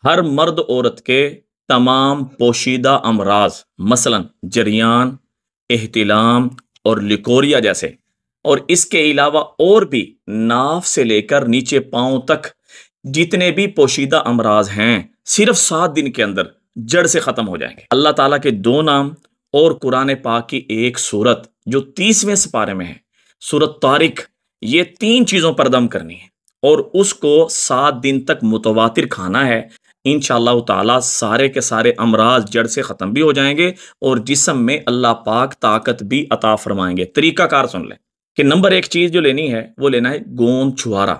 ہر مرد عورت کے تمام پوشیدہ امراض مثلا جریان، احتلام اور لیکوریا جیسے، اور اس کے علاوہ اور بھی ناف سے لے کر نیچے پاؤں تک جتنے بھی پوشیدہ امراض ہیں صرف 7 دن کے اندر جڑ سے ختم ہو جائیں گے۔ اللہ تعالیٰ کے 2 نام اور قرآن پاک کی ایک سورت جو 30ویں سپارے میں ہے، سورت طارق، یہ 3 چیزوں پر دم کرنی ہے اور اس کو 7 دن تک متواتر کھانا ہے۔ انشاءاللہ تعالیٰ سارے کے سارے امراض جڑ سے ختم بھی ہو جائیں گے اور جسم میں اللہ پاک طاقت بھی عطا فرمائیں گے۔ طریقہ کار سن لیں کہ نمبر 1 چیز جو لینی ہے وہ لینا ہے گوند چھوارا،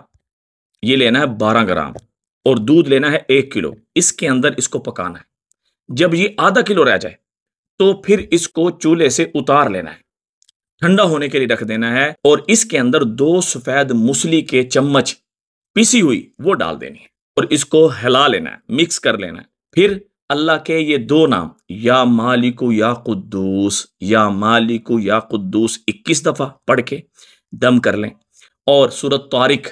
یہ لینا ہے 12 گرام، اور دودھ لینا ہے 1 کلو۔ اس کے اندر اس کو پکانا ہے۔ جب یہ آدھا کلو رہ جائے تو پھر اس کو چولہے سے اتار لینا ہے، ٹھنڈا ہونے کے لیے رکھ دینا ہے، اور اس کے اندر 2 سفید موسلی کے چمچ پیسی ہوئی وہ ڈال دینی ہے اور اس کو ہلا لینا ہے، مکس کر لینا ہے۔ پھر اللہ کے یہ 2 نام یا مالک یا قدوس، یا مالک یا قدوس 21 دفعہ پڑھ کے دم کر لیں، اور سورۃ طارق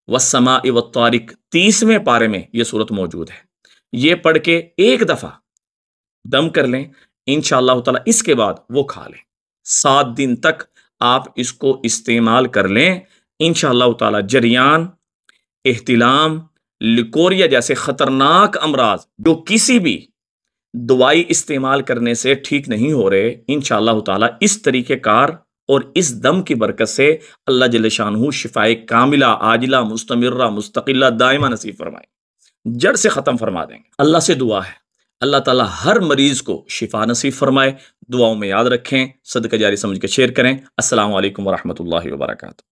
والسماء والطارق 30ویں پارے میں یہ سورت موجود ہے، یہ پڑھ کے 1 دفعہ دم کر لیں۔ انشاءاللہ تعالیٰ اس کے بعد وہ کھا لیں، 7 دن تک آپ اس کو استعمال کر لیں۔ انشاءاللہ تعالیٰ جریان، احتلام، لیکوریا جیسے خطرناک امراض جو کسی بھی دوائی استعمال کرنے سے ٹھیک نہیں ہو رہے، انشاءاللہ تعالیٰ اس طریقہ کار اور اس دم کی برکت سے اللہ جل شانہ شفائے کاملہ، عاجلہ، مستمرہ، مستقلہ، دائمہ نصیب فرمائے، جڑ سے ختم فرما دیں گے۔ اللہ سے دعا ہے اللہ تعالیٰ ہر مریض کو شفا نصیب فرمائے۔ دعاؤں میں یاد رکھیں، صدقہ جاری سمجھ کے شیئر کریں۔ السلام علیکم ورحمۃ اللہ وبرکاتہ۔